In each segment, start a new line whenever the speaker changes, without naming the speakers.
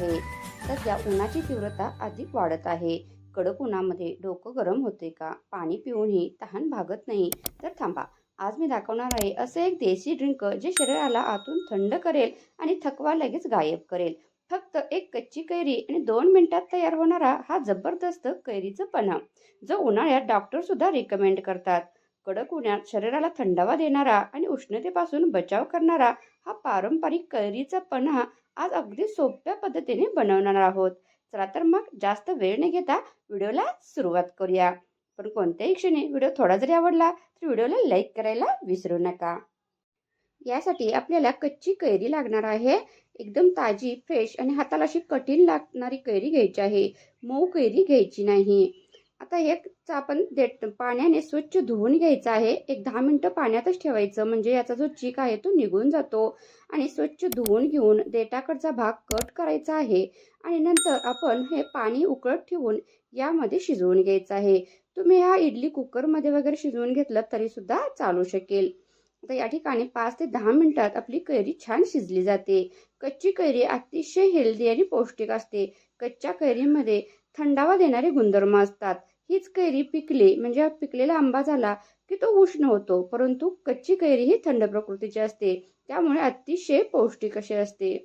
आहे. सध्या उन्हाची तीव्रता अधिक वाढत आहे. कडक उन्हामध्ये डोकं गरम होते का? पाणी पिऊनही तहान भागत नाही? तर थांबा. आज मी दाखवणार आहे असं एक देसी ड्रिंक जे शरीराला आतून थंड करेल आणि थकवा लगेच गायब करेल. फक्त एक कच्ची कैरी आणि 2 मिनिटात तयार होणारा हा जबरदस्त कैरीचं पन्हा, जो उन्हाळ्यात डॉक्टर सुद्धा रिकमेंड करतात. कडक उन्हात शरीराला थंडावा देणारा आणि उष्णतेपासून बचाव करणारा हा पारंपरिक कैरीचा पन्हा आज अगदी सोप्या पद्धतीने बनवणार आहोत. चला तर मग जास्त वेळ न घेता व्हिडिओला सुरुवात करूया. पण कोणत्याही क्षणी व्हिडिओ थोडा जरी आवडला तर व्हिडिओला लाईक करायला विसरू नका. यासाठी आपल्याला कच्ची कैरी लागणार आहे. एकदम ताजी, फ्रेश आणि हाताला अशी कठीण लागणारी कैरी घ्यायची आहे. मऊ कैरी घ्यायची नाही. आता हे आपण पाण्याने स्वच्छ धुवून घ्यायचं आहे. एक 10 मिनिटं पाण्यातच ठेवायचं, म्हणजे याचा जो चीक आहे तो निघून जातो. आणि स्वच्छ धुवून घेऊन देठाकडचा भाग कट करायचा आहे आणि नंतर आपण हे पाणी उकळत ठेवून यामध्ये शिजवून घ्यायचं आहे. तुम्ही हा इडली कुकरमध्ये वगैरे शिजवून घेतलं तरी सुद्धा चालू शकेल. आता या ठिकाणी 5 ते 10 मिनिटात आपली कैरी छान शिजली जाते. कच्ची कैरी अतिशय हेल्दी आणि पौष्टिक असते. कच्च्या कैरीमध्ये थंडावा देणारे गुणधर्म असतात. हीच कैरी पिकली म्हणजे पिकलेला आंबा झाला की तो उष्ण होतो, परंतु कच्ची कैरी ही थंड प्रकृतीची असते, त्यामुळे अतिशय पौष्टिक अशी असते.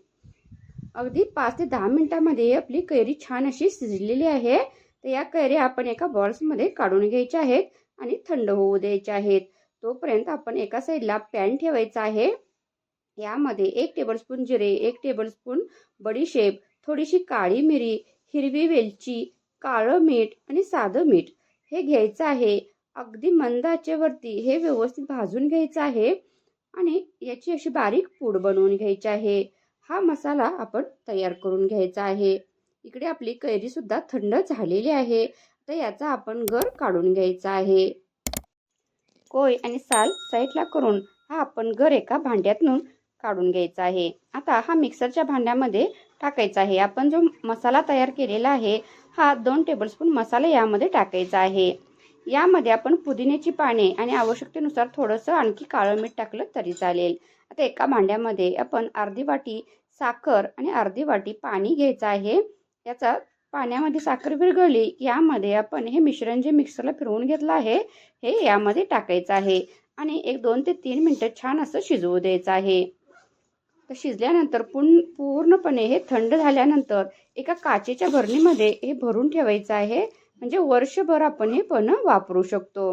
अगदी 5 ते 10 मिनिटांमध्ये आपली कैरी छान अशी शिजलेली आहे. तर या कैऱ्या आपण एका बॉल्समध्ये काढून घ्यायच्या आहेत आणि थंड होऊ द्यायच्या आहेत. तोपर्यंत आपण एका साईडला पॅन ठेवायचा आहे. यामध्ये 1 टेबलस्पून जिरे, 1 टेबलस्पून बडीशेप, थोडीशी काळी मिरी, हिरवी वेलची, काळं मीठ आणि साधं मीठ हे घ्यायचं आहे. अगदी मंद आचेवरती हे व्यवस्थित भाजून घ्यायचं आहे आणि याची अशी बारीक पूड बनवून घ्यायची आहे. हा मसाला आपण तयार करून घ्यायचा आहे. इकडे आपली कैरी सुद्धा थंड झालेली आहे. तर याचा आपण गर काढून घ्यायचा आहे. कोय आणि साल साईडला करून हा आपण गर एका भांड्यातून काढून घ्यायचा आहे. आता हा मिक्सरच्या भांड्यामध्ये टाकायचा आहे. आपण जो मसाला तयार केलेला आहे हा 2 टेबलस्पून मसाला यामध्ये टाकायचा आहे. यामध्ये आपण पुदिन्याची पाने आणि आवश्यकतेनुसार थोडंसं आणखी काळं मीठ टाकलं तरी चालेल. आता एका भांड्यामध्ये आपण अर्धी वाटी साखर आणि अर्धी वाटी पाणी घ्यायचं आहे. याचा पाण्यामध्ये साखर विरघळली यामध्ये आपण हे मिश्रण जे मिक्सरला फिरवून घेतलं आहे हे यामध्ये टाकायचं आहे आणि एक 2 ते 3 मिनिटं छान असं शिजवू द्यायचं आहे. तर शिजल्यानंतर पूर्णपणे हे थंड झाल्यानंतर एका काचेच्या भरणीमध्ये हे भरून ठेवायचं आहे, म्हणजे वर्षभर आपण हे पन्ह वापरू शकतो.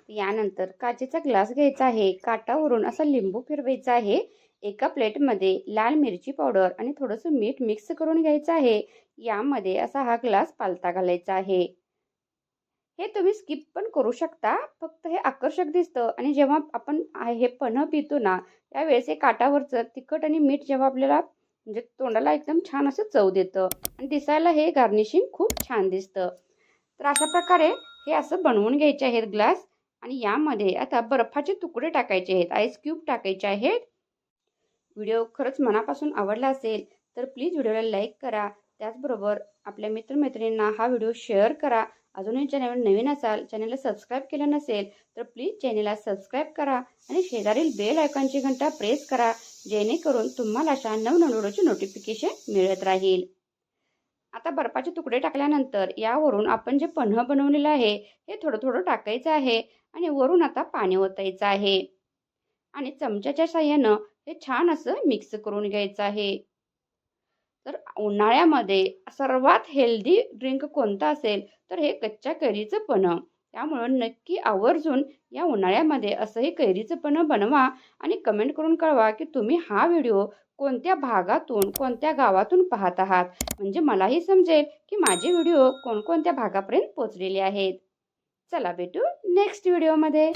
यानंतर काचेचा ग्लास घ्यायचा आहे. काठावरून असा लिंबू फिरवायचा आहे. एका प्लेटमध्ये लाल मिरची पावडर आणि थोडंसं मीठ मिक्स करून घ्यायचं आहे. यामध्ये असा हा ग्लास पालथा घालायचा आहे. हे तुम्ही स्किप पण करू शकता, फक्त हे आकर्षक दिसतं आणि जेव्हा आपण हे पन्ह पितो ना त्यावेळेस हे काठावरचं तिखट आणि मीठ जेव्हा आपल्याला म्हणजे तोंडाला एकदम छान असं चव देतं आणि दिसायला हे गार्निशिंग खूप छान दिसतं. तर अशा प्रकारे हे असं बनवून घ्यायचे आहेत ग्लास आणि यामध्ये आता बर्फाचे तुकडे टाकायचे आहेत, आईस क्यूब टाकायचे आहेत. व्हिडिओ खरंच मनापासून आवडला असेल तर प्लीज व्हिडिओला लाईक करा. त्याचबरोबर आपल्या मित्रमैत्रिणींना हा व्हिडिओ शेअर करा. अजूनही चॅनलवर नवीन असाल, चॅनलला सबस्क्राईब केलं नसेल तर प्लीज चॅनलला सबस्क्राईब करा आणि शेजारील बेल आयकॉनची घंटा प्रेस करा, जेणेकरून तुम्हाला अशा नवनवीन व्हिडिओची नोटिफिकेशन मिळत राहील. आता बर्फाचे तुकडे टाकल्यानंतर यावरून आपण जे पन्ह बनवलेलं आहे हे थोडं थोडं टाकायचं आहे आणि वरून आता पाणी ओतायचं आहे आणि चमच्याच्या साहाय्यानं हे छान असं मिक्स करून घ्यायचं आहे. तर उन्हाळ्यामध्ये सर्वात हेल्दी ड्रिंक कोणतं असेल तर हे कच्च्या कैरीचं पन्ह. त्यामुळं नक्की आवर्जून या उन्हाळ्यामध्ये असं हे कैरीचं पन्ह बनवा आणि कमेंट करून कळवा की तुम्ही हा व्हिडिओ कोणत्या भागातून, कोणत्या गावातून पाहत आहात, म्हणजे मलाही समजेल की माझे व्हिडिओ कोणकोणत्या भागापर्यंत पोहोचलेले आहेत. चला भेटू नेक्स्ट व्हिडिओमध्ये.